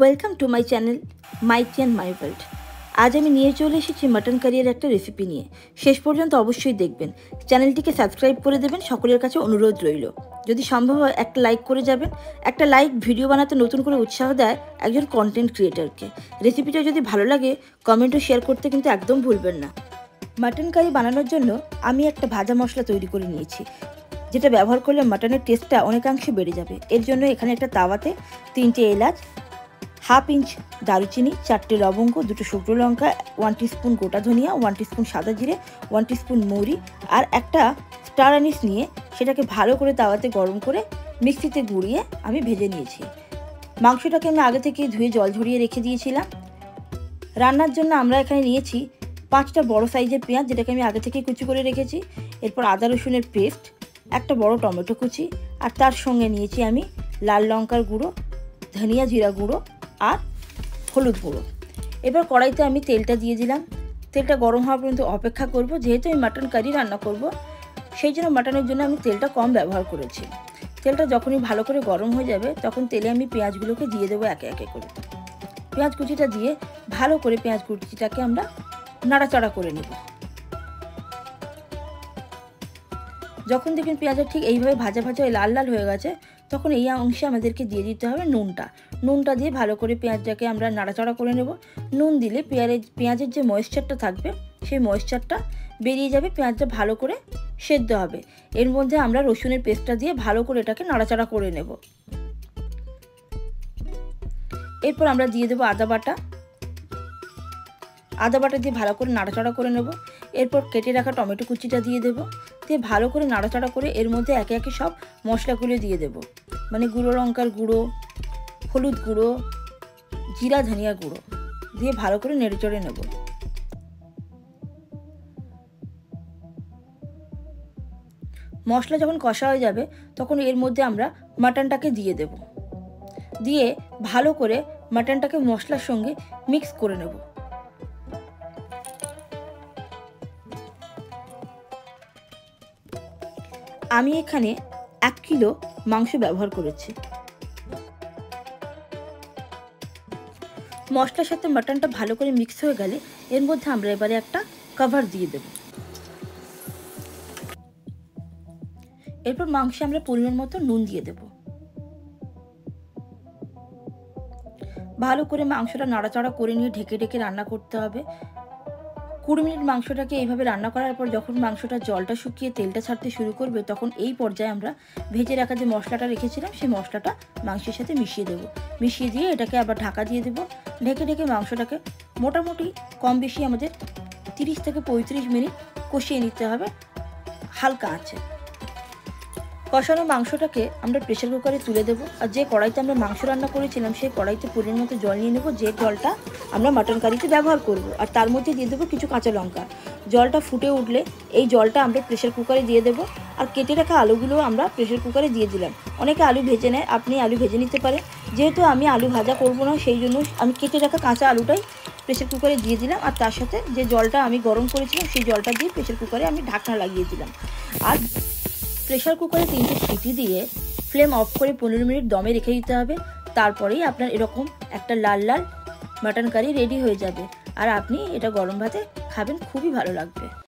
Welcome to my channel মাইটি and my world. আজ আমি নিয়ে চলে এসেছি মাটন কারির একটা রেসিপি নিয়ে। শেষ পর্যন্ত অবশ্যই দেখবেন, চ্যানেলটিকে সাবস্ক্রাইব করে দেবেন। সকলের কাছে অনুরোধ রইল, যদি সম্ভব হয় একটা লাইক করে যাবেন। একটা লাইক ভিডিও বানাতে নতুন করে উৎসাহ দেয় একজন কন্টেন্ট ক্রিয়েটারকে। রেসিপিটা যদি ভালো লাগে কমেন্ট ও শেয়ার করতে কিন্তু একদম ভুলবেন না। মাটন কারি বানানোর জন্য আমি একটা ভাজা মশলা তৈরি করে নিয়েছি, যেটা ব্যবহার করলে মাটনের টেস্টটা অনেকাংশে বেড়ে যাবে। এর জন্য এখানে একটা তাওয়াতে 3টে এলাচ, হাফ ইঞ্চ দারুচিনি, 4টে লবঙ্গ, 2টো শুকনো লঙ্কা, 1 টিস্পুন গোটা ধনিয়া, 1 টিস্পুন সাদা জিরে, 1 টিস্পুন মৌরি আর একটা স্টার আনিস নিয়ে সেটাকে ভালো করে তাওয়াতে গরম করে মিক্সিতে গুঁড়িয়ে আমি ভেজে নিয়েছি। মাংসটাকে আমি আগে থেকে ধুয়ে জল ঝরিয়ে রেখে দিয়েছিলাম। রান্নার জন্য আমরা এখানে নিয়েছি 5টা বড় সাইজের পেঁয়াজ, যেটাকে আমি আগে থেকে কুচি করে রেখেছি। এরপর আদা রসুনের পেস্ট, একটা বড় টমেটো কুচি, আর তার সঙ্গে নিয়েছি আমি লাল লঙ্কার গুঁড়ো, ধনিয়া জিরা গুঁড়ো আর হলুদ গুঁড়ো। এবার কড়াইতে আমি তেলটা দিয়ে দিলাম। তেলটা গরম হওয়া পর্যন্ত অপেক্ষা করব। যেহেতু আমি মাটন কারি রান্না করব, সেই জন্য মাটনের জন্য আমি তেলটা কম ব্যবহার করেছি। তেলটা যখনই ভালো করে গরম হয়ে যাবে তখন তেলে আমি পেঁয়াজগুলোকে দিয়ে দেবো একে একে করে। পেঁয়াজ কুচিটা দিয়ে ভালো করে পেঁয়াজ কুচিটাকে আমরা নাড়াচাড়া করে নেব। যখন দেখবেন পেঁয়াজটা ঠিক এইভাবে ভাজা ভাজা লাল লাল হয়ে গেছে, তখন এই অংশে আমাদেরকে দিয়ে দিতে হবে নুনটা দিয়ে ভালো করে পেঁয়াজটাকে আমরা নাড়াচাড়া করে নেব। নুন দিলে পেঁয়াজের যে ময়েশ্চারটা থাকবে সেই ময়েশ্চারটা বেরিয়ে যাবে, পেঁয়াজটা ভালো করে সেদ্ধ হবে। এর মধ্যে আমরা রসুনের পেস্টটা দিয়ে ভালো করে এটাকে নাড়াচাড়া করে নেব। এরপর আমরা দিয়ে দেবো আদা বাটা দিয়ে ভালো করে নাড়াচাড়া করে নেব। এরপর কেটে রাখা টমেটো কুচিটা দিয়ে দেবো, দিয়ে ভালো করে নাড়াচাড়া করে এর মধ্যে একে একে সব মশলাগুলো দিয়ে দেবো, মানে গুঁড়ো লঙ্কার গুঁড়ো, হলুদ গুঁড়ো, জিরা ধনিয়া গুঁড়ো দিয়ে ভালো করে নেড়েচড়ে নেব। মশলা যখন কষা হয়ে যাবে তখন এর মধ্যে আমরা মাটনটাকে দিয়ে দেব, দিয়ে ভালো করে মাটনটাকে মশলার সঙ্গে মিক্স করে নেব। আমি এখানে 1 কিলো মাংস ব্যবহার করেছি। মশলার সাথে মাটনটা ভালো করে মিক্স হয়ে গেলে এর মধ্যে আমরা এবারে একটা কভার দিয়ে দেব। এরপর মাংসে আমরা পরিমাণ মতো নুন দিয়ে দেব। ভালো করে মাংসটা নাড়াচাড়া করে নিয়ে ঢেকে ঢেকে রান্না করতে হবে। 20 মিনিট মাংসটাকে এইভাবে রান্না করার পর যখন মাংসটা জলটা শুকিয়ে তেলটা ছাড়তে শুরু করবে, তখন এই পর্যায়ে আমরা ভেজে রাখা যে মশলাটা রেখেছিলাম সেই মশলাটা মাংসের সাথে মিশিয়ে দেব। মিশিয়ে দিয়ে এটাকে আবার ঢাকা দিয়ে দেব। ঢেকে ঢেকে মাংসটাকে মোটামুটি কম বেশি আমাদের 30 থেকে 35 মিনিট কষিয়ে নিতে হবে হালকা আঁচে। কষানো মাংসটাকে আমরা প্রেসার কুকারে তুলে দেবো। আর যে কড়াইতে আমরা মাংস রান্না করেছিলাম সেই কড়াইতে পরিমাণ মতো জল নিয়ে নেবো, যে জলটা আমরা মাটন কারিতে ব্যবহার করব। আর তার মধ্যে দিয়ে দেবো কিছু কাঁচা লঙ্কা। জলটা ফুটে উঠলে এই জলটা আমরা প্রেসার কুকারে দিয়ে দেবো। আর কেটে রাখা আলুগুলো আমরা প্রেসার কুকারে দিয়ে দিলাম। অনেকে আলু ভেজে নেয়, আপনি আলু ভেজে নিতে পারেন। যেহেতু আমি আলু ভাজা করব না, সেই জন্য আমি কেটে রাখা কাঁচা আলুটাই প্রেসার কুকারে দিয়ে দিলাম। আর তার সাথে যে জলটা আমি গরম করেছিলাম সেই জলটা দিয়ে প্রেসার কুকারে আমি ঢাকনা লাগিয়ে দিলাম। আর প্রেসার কুকারে 3টে সিটি দিয়ে ফ্লেম অফ করে 15 মিনিট দমে রেখে দিতে হবে। তারপরেই আপনার এরকম একটা লাল লাল মাটন কারি রেডি হয়ে যাবে। আর আপনি এটা গরম ভাতে খাবেন, খুবই ভালো লাগবে।